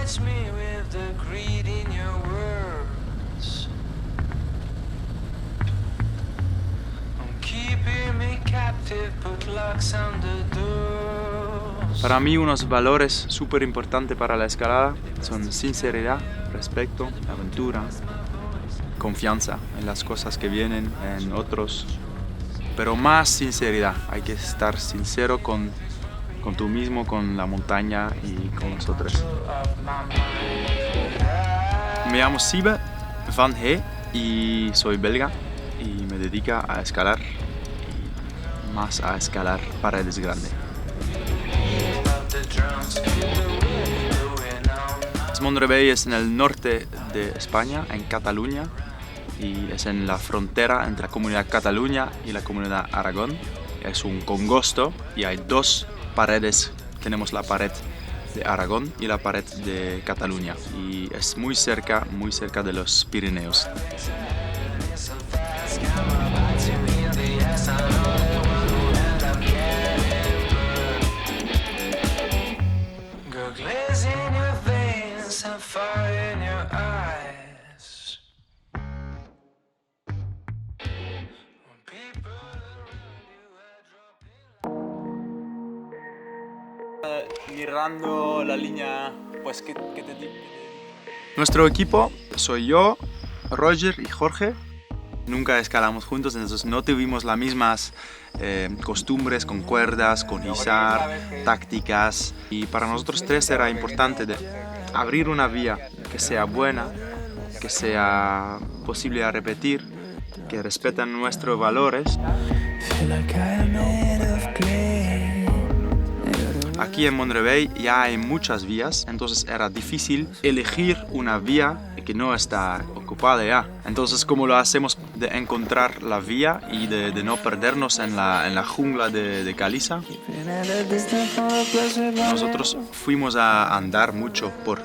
catch me with the greed in your words. I'm keeping me captive, put locks on the doors. Para mí unos valores súper importantes para la escalada son sinceridad, respeto, aventura, confianza en las cosas que vienen, en otros, pero más sinceridad. Hay que estar sincero con tú mismo, con la montaña y con nosotros. Me llamo Siebe van He y soy belga y me dedico a escalar y más a escalar paredes grandes. Mont-Rebei es en el norte de España, en Cataluña, y es en la frontera entre la comunidad Cataluña y la comunidad Aragón. Es un congosto y hay dos paredes. Tenemos la pared de Aragón y la pared de Cataluña, y es muy cerca de los Pirineos. Mirando la línea, pues ¿qué te digo? Nuestro equipo soy yo, Roger y Jorge. Nunca escalamos juntos, entonces no tuvimos las mismas costumbres con cuerdas, con izar, tácticas. Y para nosotros tres era importante abrir una vía que sea buena, que sea posible de repetir, que respeten nuestros valores. Aquí en Mont-Rebei ya hay muchas vías, entonces era difícil elegir una vía que no está ocupada ya. Entonces, ¿cómo lo hacemos de encontrar la vía y de no perdernos en la jungla de caliza? Nosotros fuimos a andar mucho por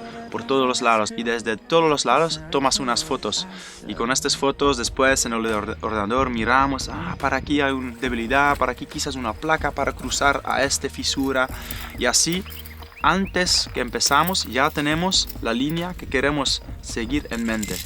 todos los lados, y desde todos los lados tomas unas fotos, y con estas fotos después en el ordenador miramos, para aquí hay una debilidad, para aquí quizás una placa para cruzar a esta fisura, y así antes que empezamos ya tenemos la línea que queremos seguir en mente.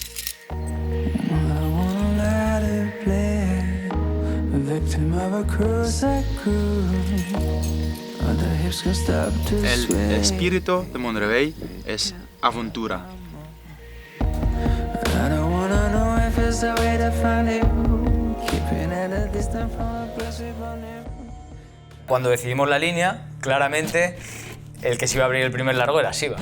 El espíritu de Mont-Rebei es aventura. Cuando decidimos la línea, claramente el que se iba a abrir el primer largo era Siebe.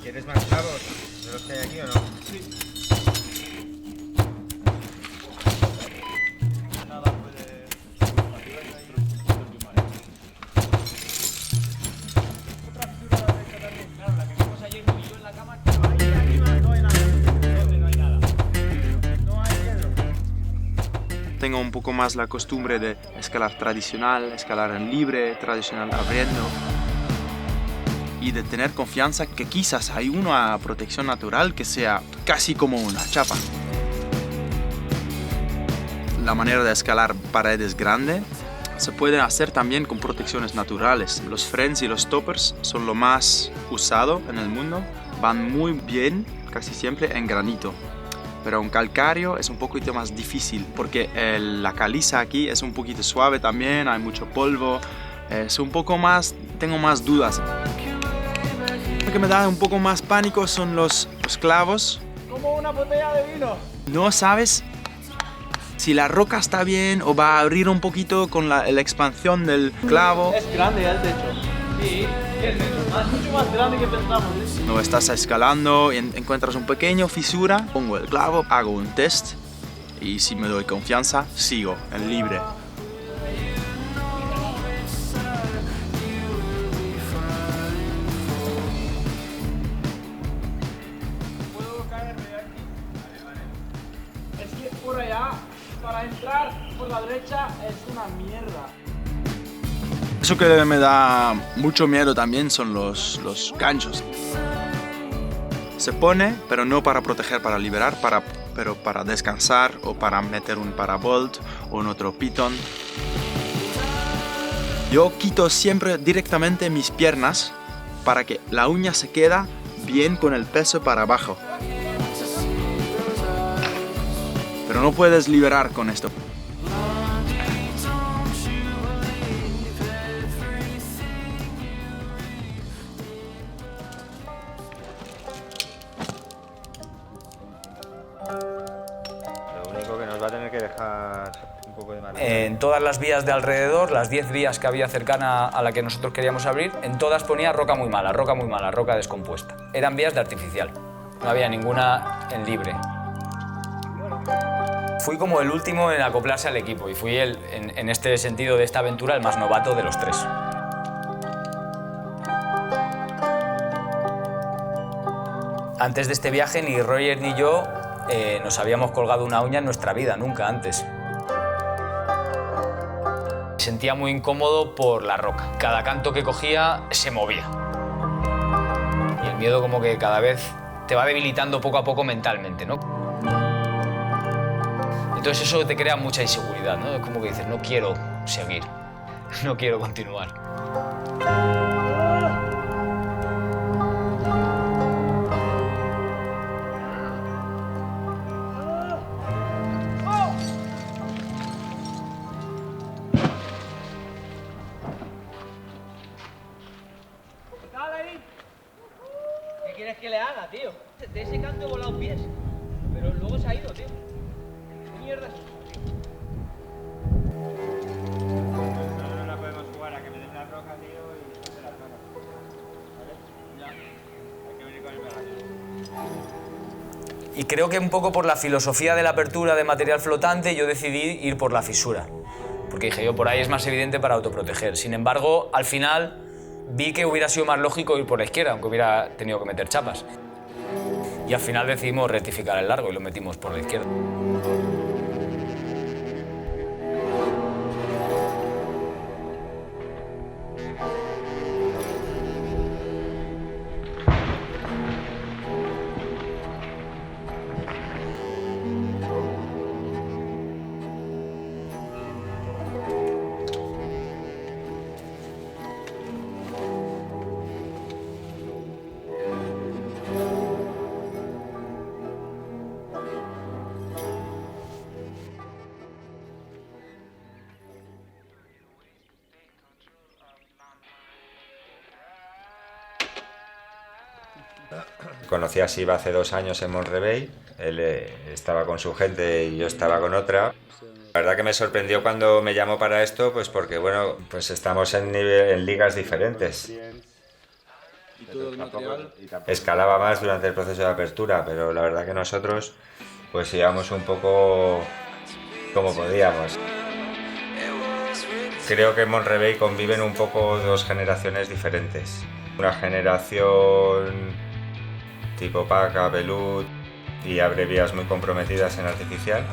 ¿Quieres más clavos de los que hay aquí o no? Sí. Tengo un poco más la costumbre de escalar tradicional, escalar en libre, tradicional abriendo, y de tener confianza que quizás hay una protección natural que sea casi como una chapa. La manera de escalar paredes grandes se puede hacer también con protecciones naturales. Los frens y los toppers son lo más usado en el mundo, van muy bien casi siempre en granito. Pero en calcáreo es un poquito más difícil porque la caliza aquí es un poquito suave también, hay mucho polvo, es un poco más, tengo más dudas. Lo que me da un poco más pánico son los clavos. Como una botella de vino. No sabes si la roca está bien o va a abrir un poquito con la expansión del clavo. Es grande el techo. Sí, es mucho más grande que pensamos. No estás escalando y encuentras una pequeña fisura, pongo el clavo, hago un test y si me doy confianza, sigo en libre. ¿Puedo caerme de aquí? Vale. Es que por allá, para entrar por la derecha, es una mierda. Eso que me da mucho miedo también son los ganchos. Se pone, pero no para proteger, para liberar, pero para descansar o para meter un parabolt o un otro pitón. Yo quito siempre directamente mis piernas para que la uña se queda bien con el peso para abajo. Pero no puedes liberar con esto. Lo único que nos va a tener que dejar un poco de margen. En todas las vías de alrededor, las 10 vías que había cercana a la que nosotros queríamos abrir, en todas ponía roca muy mala, roca descompuesta. Eran vías de artificial, no había ninguna en libre. Fui como el último en acoplarse al equipo y fui en este sentido de esta aventura el más novato de los tres. Antes de este viaje ni Roger ni yo nos habíamos colgado una uña en nuestra vida, nunca antes. Me sentía muy incómodo por la roca. Cada canto que cogía se movía. Y el miedo como que cada vez te va debilitando poco a poco mentalmente, ¿no? Entonces eso te crea mucha inseguridad, ¿no? Es como que dices, no quiero seguir, no quiero continuar. ¿Qué quieres que le haga, tío? De ese canto he volado pies, pero luego se ha ido, tío. ¿Qué mierda es eso, tío? No la podemos jugar a que me den una roca, tío, y no se la toca. ¿Vale? Ya. Hay que venir con el pegaso. Y creo que un poco por la filosofía de la apertura de material flotante yo decidí ir por la fisura. Porque dije yo, por ahí es más evidente para autoproteger. Sin embargo, al final vi que hubiera sido más lógico ir por la izquierda, aunque hubiera tenido que meter chapas. Y al final decidimos rectificar el largo y lo metimos por la izquierda. Conocí a Siva hace 2 años en Monrevey. Él estaba con su gente y yo estaba con otra. La verdad que me sorprendió cuando me llamó para esto, pues porque bueno, pues estamos en ligas diferentes. Escalaba más durante el proceso de apertura, pero la verdad que nosotros pues íbamos un poco como podíamos. Creo que en Monrevey conviven un poco 2 generaciones diferentes. Una generación tipo Paca, Velud y abrevías muy comprometidas en artificial.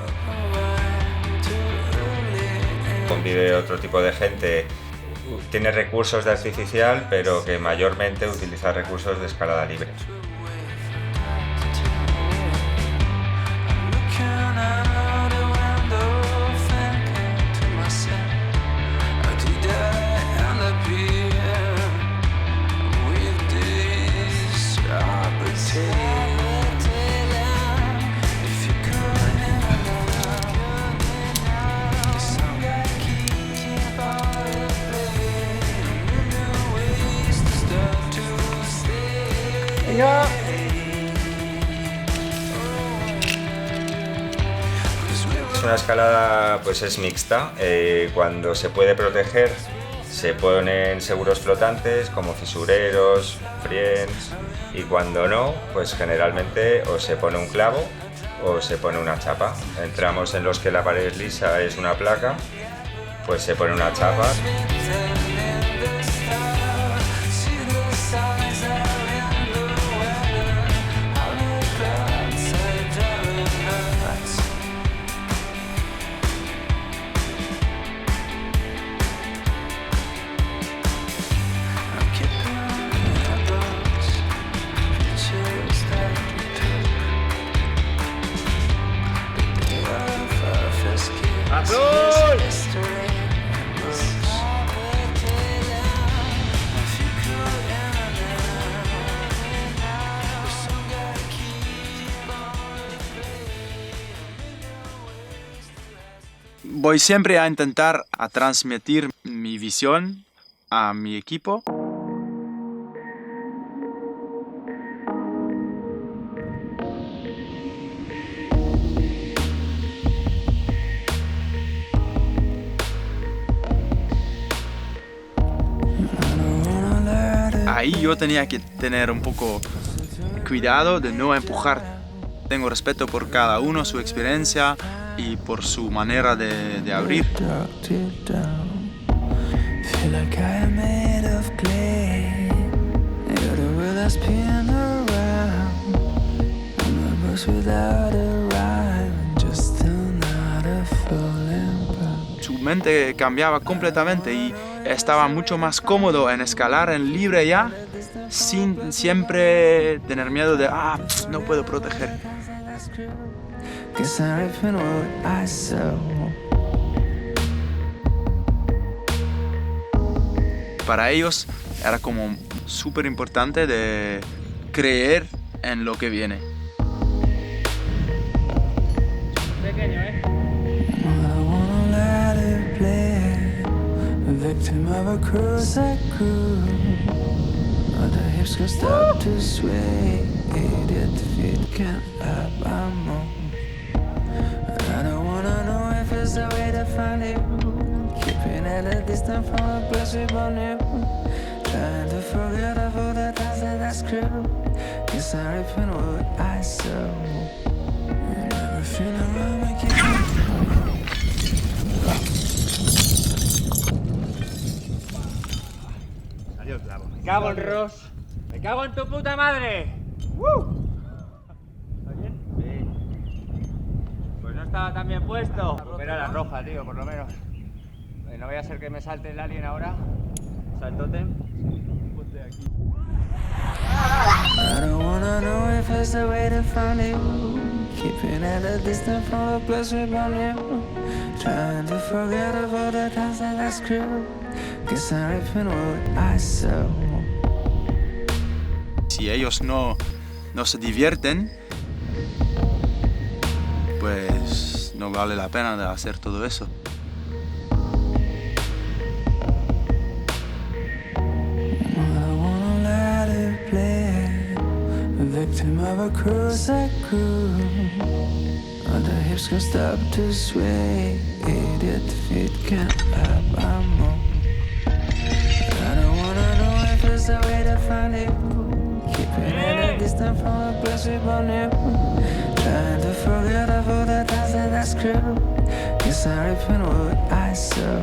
Convive otro tipo de gente, tiene recursos de artificial, pero que mayormente utiliza recursos de escalada libre. Es una escalada, pues es mixta. Cuando se puede proteger, se ponen seguros flotantes como fisureros, friends, y cuando no, pues generalmente o se pone un clavo o se pone una chapa. En tramos en los que la pared lisa es una placa, pues se pone una chapa. Voy siempre a intentar a transmitir mi visión a mi equipo. Ahí yo tenía que tener un poco cuidado de no empujar. Tengo respeto por cada uno, su experiencia y por su manera de abrir. Su mente cambiaba completamente y estaba mucho más cómodo en escalar en libre ya, sin siempre tener miedo de, no puedo proteger. Para ellos era como súper importante de creer en lo que viene. Pequeño, Victim of a cruise that grew. The hips can stop to sway. Idiot feet can't up, I'm on. I don't wanna know if it's the way to find you. Keeping at a distance from the place we born you. Trying to forget of all the times that I screwed. Guess I'm reaping what I sow. Never feeling wrong, I keep Me cago en Ross. Me cago en tu puta madre. ¿Está bien? Sí. Pues no estaba tan bien puesto. Recupera la roja, tío, por lo menos. No voy a ser que me salte el alien ahora. O sea, el tótem. Ponte aquí. I don't wanna know if it's the way to find you. Keeping at a distance from the place we born you. Trying to forget of all the times that I screwed. Guess I'm reaping what I sow. Si ellos no se divierten, pues no vale la pena de hacer todo eso. Victim of a cruise that grew. The hips can stop to sway. Idiot feet can't up, I'm on. I don't wanna know if it's the way to find you. Keeping at a distance from the place we born you. Trying to forget of all the times that I screwed. Guess I'm reaping what I sow.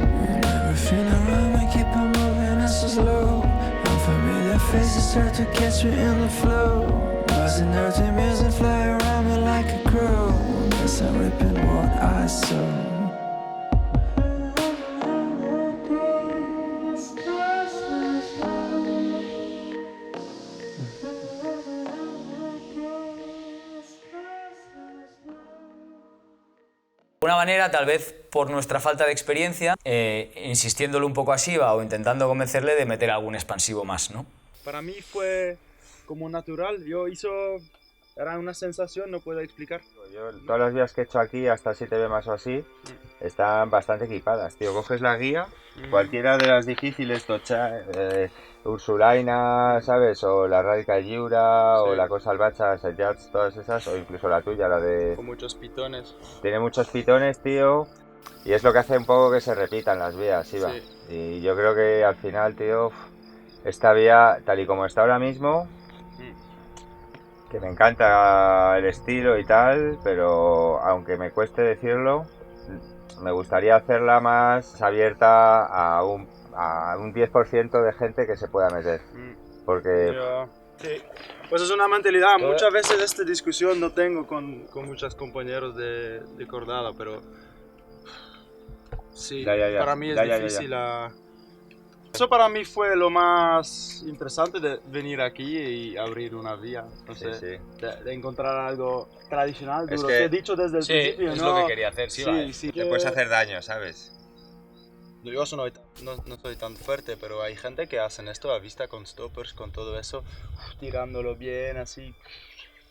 Never feeling wrong, I keep on moving so slow. Unfamiliar faces start to catch me in the flow. Buzzing dirty music fly around me like a crow. Guess I'm reaping what I sow. De alguna manera, tal vez por nuestra falta de experiencia, insistiéndole un poco a Shiva o intentando convencerle de meter algún expansivo más, ¿no? Para mí fue como natural, era una sensación, no puedo explicar. Yo, todas las vías que he hecho aquí, hasta 7B más o así, están bastante equipadas, tío. Coges la guía, cualquiera de las difíciles, Ursulaina, ¿sabes? O la Radical Jura, Sí. o la Cosa Albacha, Sejats, todas esas, o incluso la tuya, la de... Con muchos pitones. Tiene muchos pitones, tío, y es lo que hace un poco que se repitan las vías, Iva. Sí. Y yo creo que al final, tío, esta vía, tal y como está ahora mismo, que me encanta el estilo y tal, pero aunque me cueste decirlo, me gustaría hacerla más abierta a un 10% de gente que se pueda meter. Porque Sí. Pues es una mentalidad. Muchas veces esta discusión no tengo con muchos compañeros de cordada, pero sí, Ya. para mí es Ya. difícil. Eso para mí fue lo más interesante de venir aquí y abrir una vía. No sé, sí. de encontrar algo tradicional, Es duro. que- Te he dicho desde el principio, es ¿no? lo que quería hacer, Shiva. Sí, te puedes hacer daño, ¿sabes? Yo no soy tan fuerte, pero hay gente que hacen esto a vista con stoppers, con todo eso, tirándolo bien, así.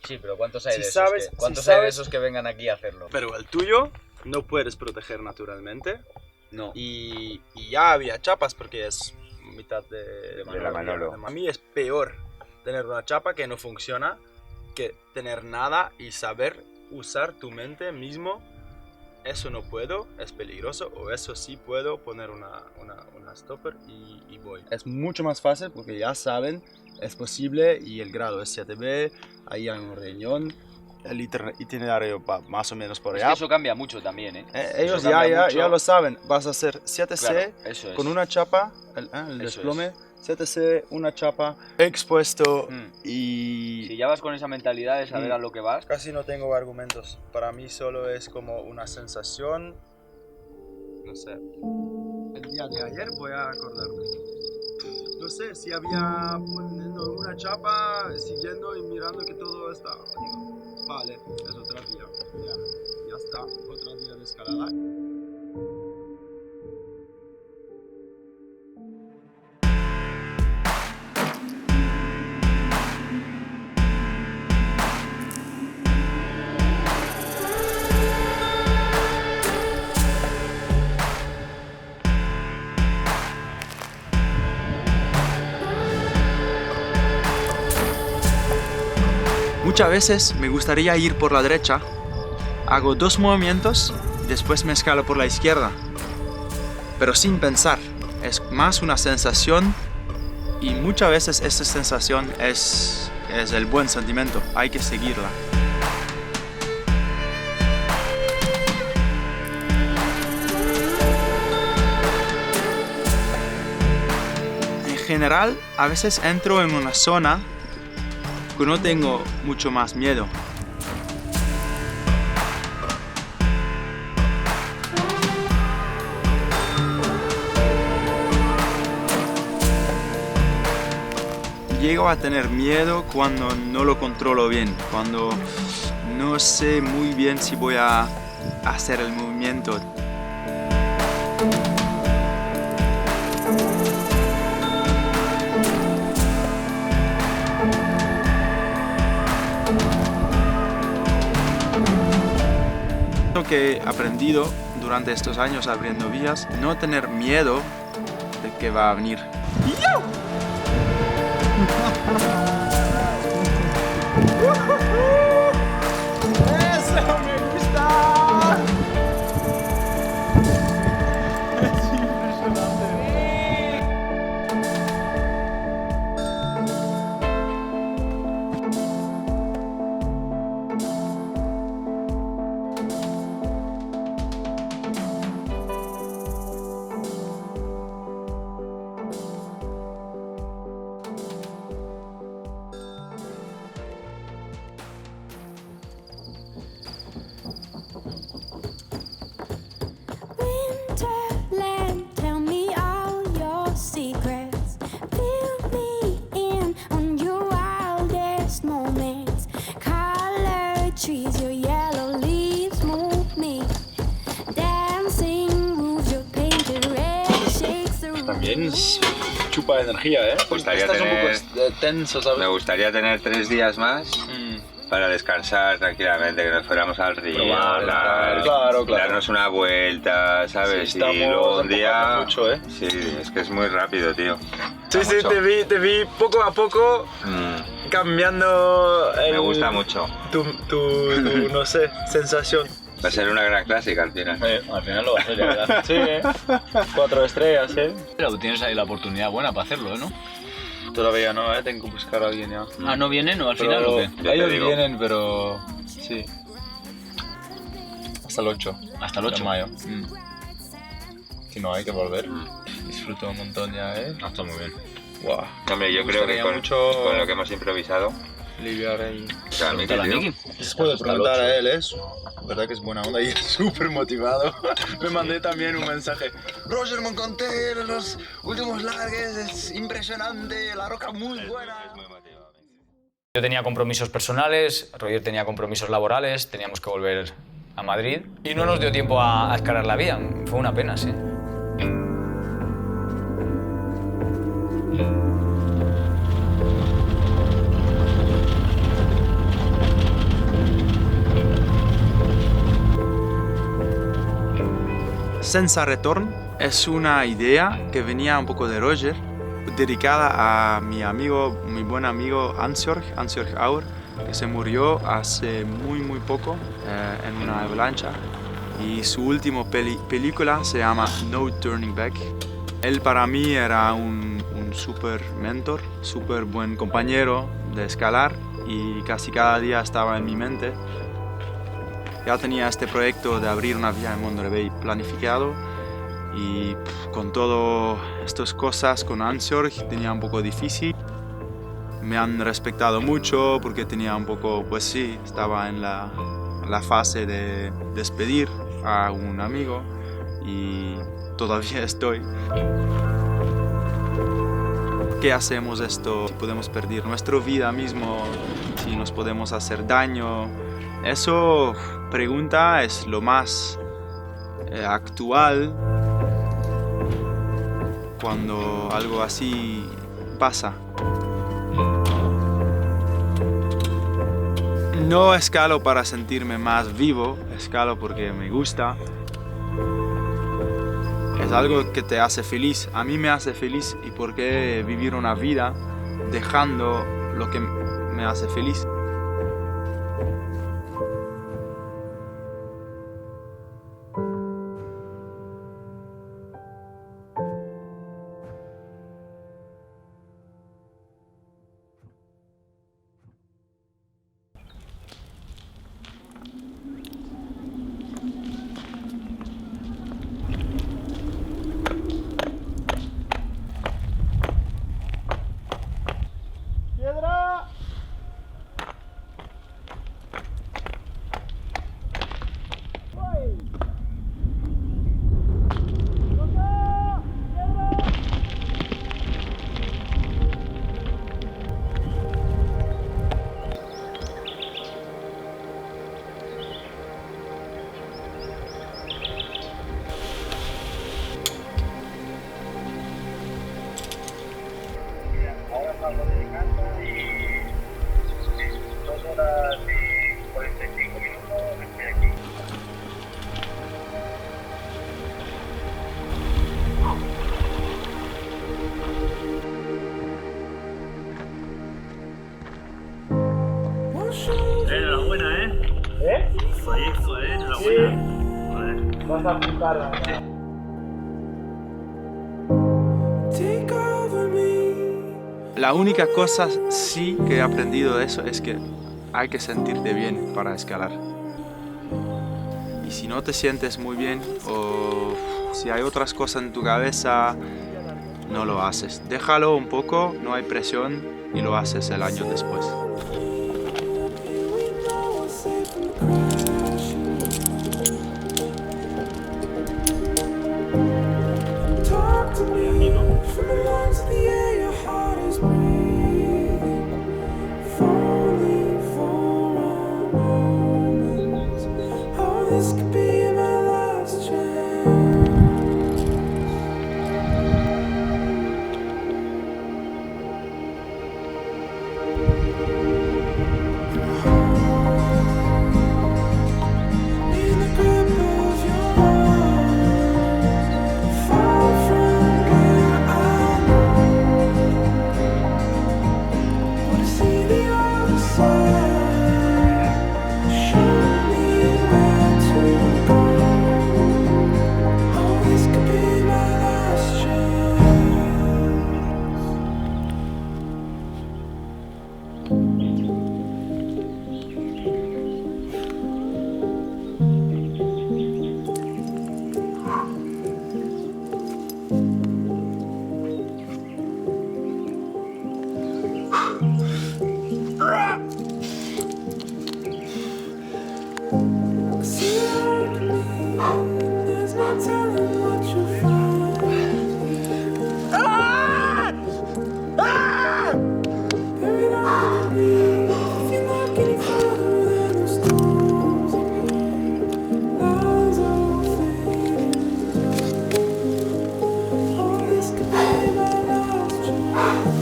Sí, pero ¿cuántos hay Si de esos? sabes- ¿Cuántos si hay de sabes- esos que vengan aquí a hacerlo? Pero el tuyo no puedes proteger naturalmente. No. Y ya había chapas porque es mitad de la Manolo. A mí es peor tener una chapa que no funciona que tener nada y saber usar tu mente mismo. Eso no puedo, es peligroso, o eso sí puedo poner una stopper y voy. Es mucho más fácil porque ya saben, es posible y el grado es 7B, ahí hay un riñón, el itinerario va más o menos por Es allá. que eso cambia mucho también, ¿eh? Ellos Eso cambia mucho. ya lo saben, vas a hacer 7C Claro, eso es. con una chapa, el Eso desplome, 7C, una chapa, expuesto y... Si ya vas con esa mentalidad de saber a lo que vas, Casi no tengo argumentos, para mí solo es como una sensación, no sé. El día de ayer voy a acordarme. No sé, si había poniendo una chapa, siguiendo y mirando que todo está. Digo, vale, es otra vía. Ya está, otra vía de escalada. Muchas veces me gustaría ir por la derecha, hago 2 movimientos, después me escalo por la izquierda, pero sin pensar, es más una sensación y muchas veces esa sensación es el buen sentimiento, hay que seguirla. En general, a veces entro en una zona que no tengo mucho más miedo. Llego a tener miedo cuando no lo controlo bien, cuando no sé muy bien si voy a hacer el movimiento. Lo que he aprendido durante estos años abriendo vías, no tener miedo de que va a venir. ¡Eso me gusta! Es impresionante. Winterland, tell me all your secrets. Fill me in on your wildest moments. Colored trees, your yellow leaves move me. Dancing moves, your painted red shakes the room. También chupa energía, ¿eh? Me gustaría Estás tener- un poco tenso, ¿sabes? Me gustaría tener 3 días más para descansar tranquilamente, que nos fuéramos al río, Probar, claro. darnos una vuelta, ¿sabes? Sí, y estamos luego un día... empujando mucho, ¿eh? Sí, es que es muy rápido, tío. Sí, Gusta mucho. te vi poco a poco cambiando el... Me gusta mucho. Tu no sé, sensación. Va a ser una gran clásica al final. Al final lo va a hacer, ya verás. Sí, 4 estrellas, ¿eh? Pero tienes ahí la oportunidad buena para hacerlo, ¿no? Todavía no, Tengo que buscar a alguien ya. Ah, ¿no vienen o al Pero final o qué? Ya te ellos digo. vienen, pero... Sí. Hasta el 8. Hasta el 8 de mayo. Si no, hay que volver. Disfruto un montón ya, ¿eh? Está muy bien. Wow. Hombre, yo Me creo que gustaría con, mucho- con lo que hemos improvisado... Aliviar ahí. O sea, Miki, Pregúntale a tío. Miki. Se puede Hasta el preguntar 8. a él eso. Verdad que es buena onda y es súper motivado. Me mandé también un mensaje. Roger, me encontré los últimos largues, es impresionante, la roca muy buena. Yo tenía compromisos personales, Roger tenía compromisos laborales, teníamos que volver a Madrid y no nos dio tiempo a escalar la vía. Fue una pena, sí. Senza Return es una idea que venía un poco de Roger, dedicada a mi buen amigo Ansjörg Aur, que se murió hace muy poco en una avalancha. Y su última película se llama No Turning Back. Él para mí era un super mentor, super buen compañero de escalar y casi cada día estaba en mi mente. Ya tenía este proyecto de abrir una vía en Monterrey planificado y con todas estas cosas con Ansjörg tenía un poco difícil. Me han respetado mucho porque tenía un poco, pues sí, estaba en la fase de despedir a un amigo y todavía estoy. ¿Qué hacemos esto? Si podemos perder nuestra vida mismo, si nos podemos hacer daño. Eso pregunta es lo más actual cuando algo así pasa. No escalo para sentirme más vivo, escalo porque me gusta. Es algo que te hace feliz, a mí me hace feliz y por qué vivir una vida dejando lo que me hace feliz. ¡Piedra! Ahora estamos llegando y 2 horas y 45 minutos estoy aquí. Enhorabuena, ¿eh? Proyecto, enhorabuena. Joder. Vas a flipar, la verdad. Take over me. La única cosa sí que he aprendido de eso es que hay que sentirte bien para escalar. Y si no te sientes muy bien o si hay otras cosas en tu cabeza, no lo haces. Déjalo un poco, no hay presión y lo haces el año después. Talk to me from the lungs of the air, your heart is breathing. Falling for a moment. Oh, this could be my last chance. In the grip of your arms, far from where I wanna see the other side. Show me where to go. Oh, this could be my last There's no telling what you'll find. Buried underneath, if you look any further, then the storms appear. Lies all fading. Oh, this could be my last chance.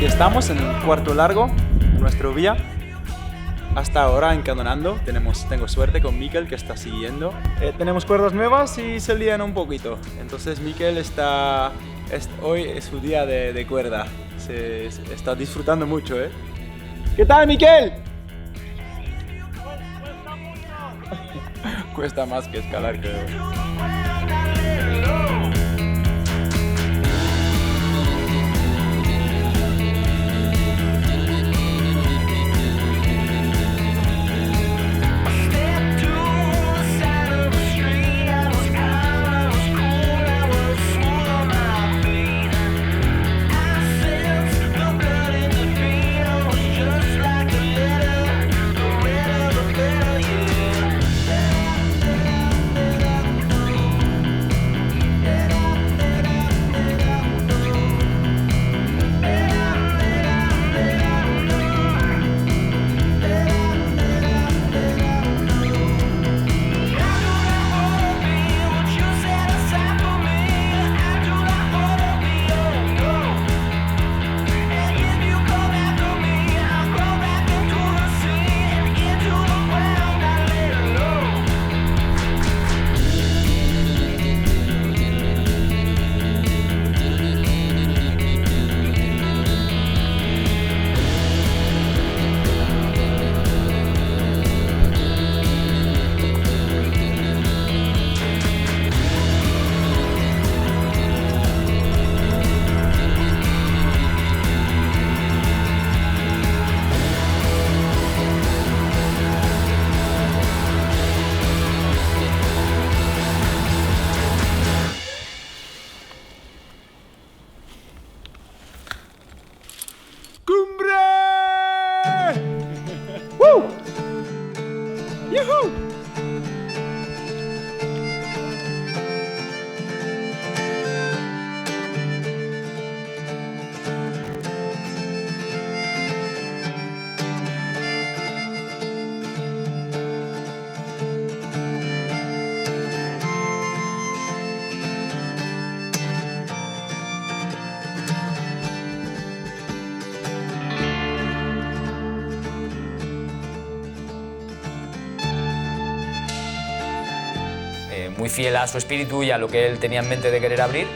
aquí estamos en el cuarto largo de nuestro vía. Hasta ahora encadenando, tengo suerte con Mikel que está siguiendo. Tenemos cuerdas nuevas y se lían un poquito. Entonces Mikel hoy es su día de cuerda. Está disfrutando mucho, ¿eh? ¿Qué tal, Mikel? Cuesta más que escalar, creo. Muy fiel a su espíritu y a lo que él tenía en mente de querer abrir.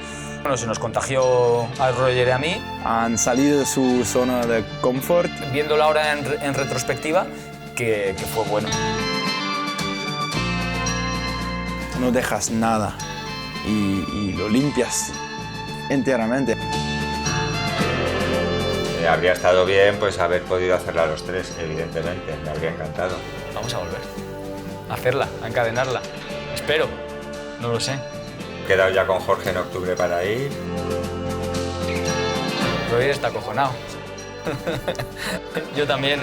Bueno, se nos contagió a Roger y a mí. Han salido de su zona de confort. Viéndolo ahora en retrospectiva, que fue bueno. No dejas nada y lo limpias enteramente. Habría estado bien pues haber podido hacerla a los tres, evidentemente, me habría encantado. Vamos a volver. A hacerla, a encadenarla. Espero. No lo sé. He quedado ya con Jorge en octubre para ir. Roger está acojonado. Yo también.